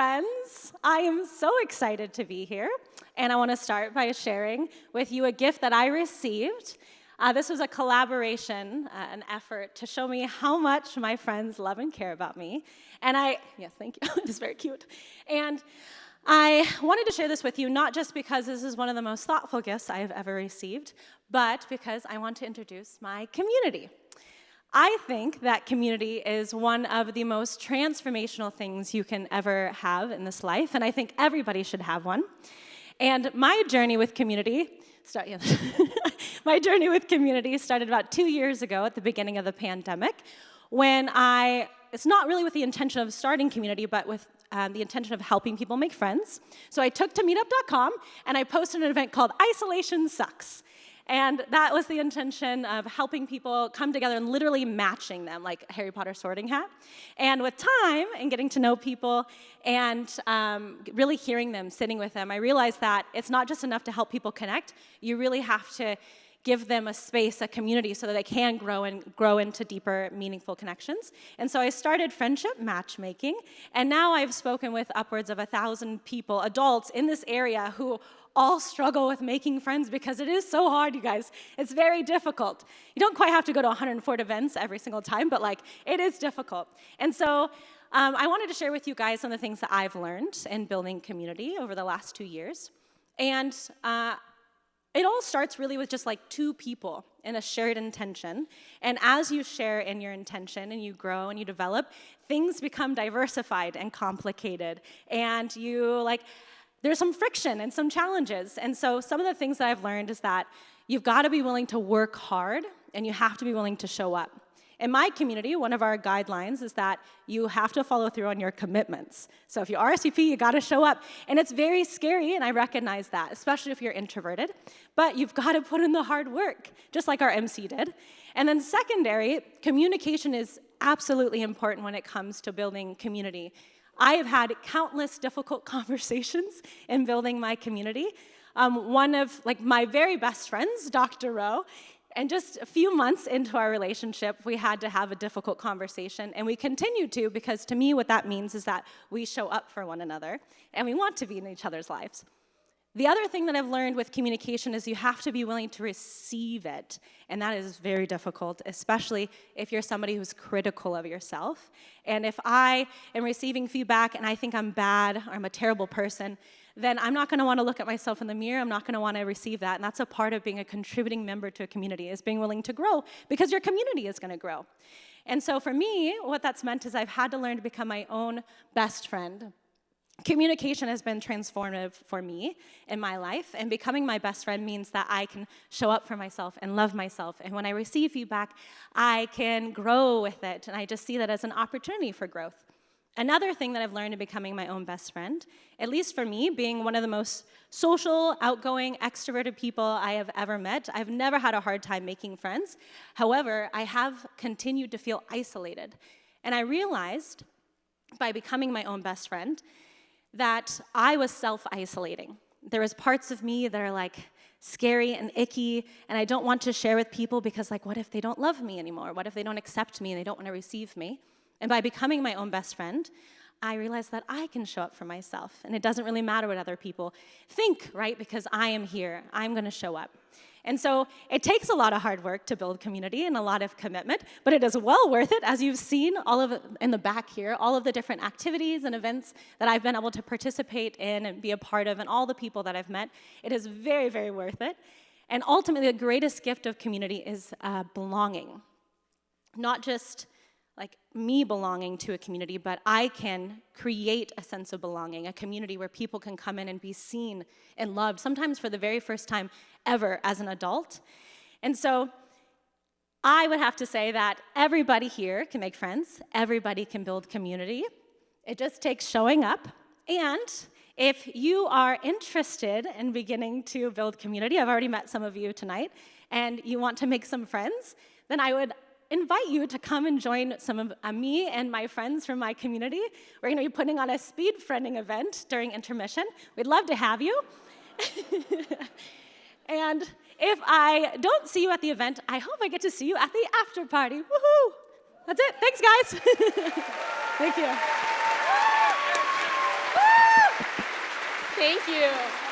friends. I am so excited to be here, and I want to start by sharing with you a gift that I received. This was a collaboration, an effort to show me how much my friends love and care about me. And yes, thank you, it's very cute. And I wanted to share this with you, not just because this is one of the most thoughtful gifts I have ever received, but because I want to introduce my community. I think that community is one of the most transformational things you can ever have in this life, and I think everybody should have one. And my journey with community started about 2 years ago at the beginning of the pandemic, when it's not really with the intention of starting community, but with the intention of helping people make friends. So I took to meetup.com and I posted an event called Isolation Sucks. And that was the intention of helping people come together and literally matching them, like a Harry Potter sorting hat. And with time and getting to know people and really hearing them, sitting with them, I realized that it's not just enough to help people connect. You really have to give them a space, a community, so that they can grow into deeper, meaningful connections. And so I started friendship matchmaking, and now I've spoken with upwards of 1,000 people, adults in this area, who all struggle with making friends because it is so hard, you guys. It's very difficult. You don't quite have to go to 104 events every single time, but it is difficult. And so I wanted to share with you guys some of the things that I've learned in building community over the last 2 years. And it all starts really with just two people in a shared intention. And as you share in your intention and you grow and you develop, things become diversified and complicated. And there's some friction and some challenges. And so some of the things that I've learned is that you've got to be willing to work hard and you have to be willing to show up. In my community, one of our guidelines is that you have to follow through on your commitments. So if you RSVP, you got to show up. And it's very scary, and I recognize that, especially if you're introverted. But you've got to put in the hard work, just like our MC did. And then secondary, communication is absolutely important when it comes to building community. I have had countless difficult conversations in building my community. One of my very best friends, Dr. Rowe, and just a few months into our relationship, we had to have a difficult conversation, and we continue to, because to me what that means is that we show up for one another, and we want to be in each other's lives. The other thing that I've learned with communication is you have to be willing to receive it, and that is very difficult, especially if you're somebody who's critical of yourself. And if I am receiving feedback and I think I'm bad or I'm a terrible person, then I'm not going to want to look at myself in the mirror. I'm not going to want to receive that. And that's a part of being a contributing member to a community, is being willing to grow, because your community is going to grow. And so for me, what that's meant is I've had to learn to become my own best friend. Communication has been transformative for me in my life, and becoming my best friend means that I can show up for myself and love myself. And when I receive feedback, I can grow with it, and I just see that as an opportunity for growth. Another thing that I've learned in becoming my own best friend, at least for me, being one of the most social, outgoing, extroverted people I have ever met, I've never had a hard time making friends. However, I have continued to feel isolated. And I realized, by becoming my own best friend, that I was self-isolating. There was parts of me that are scary and icky, and I don't want to share with people because what if they don't love me anymore? What if they don't accept me and they don't want to receive me? And by becoming my own best friend, I realized that I can show up for myself, and it doesn't really matter what other people think, right? Because I am here, I'm going to show up. And so it takes a lot of hard work to build community and a lot of commitment, but it is well worth it. As you've seen in the back here, all of the different activities and events that I've been able to participate in and be a part of, and all the people that I've met, it is very, very worth it. And ultimately, the greatest gift of community is belonging. Not just me belonging to a community, but I can create a sense of belonging, a community where people can come in and be seen and loved, sometimes for the very first time ever as an adult. And so I would have to say that everybody here can make friends, everybody can build community. It just takes showing up. And if you are interested in beginning to build community, I've already met some of you tonight, and you want to make some friends, then I would invite you to come and join some of me and my friends from my community. We're going to be putting on a speed friending event during intermission. We'd love to have you. And if I don't see you at the event, I hope I get to see you at the after party. Woohoo! That's it. Thanks, guys. Thank you. Thank you.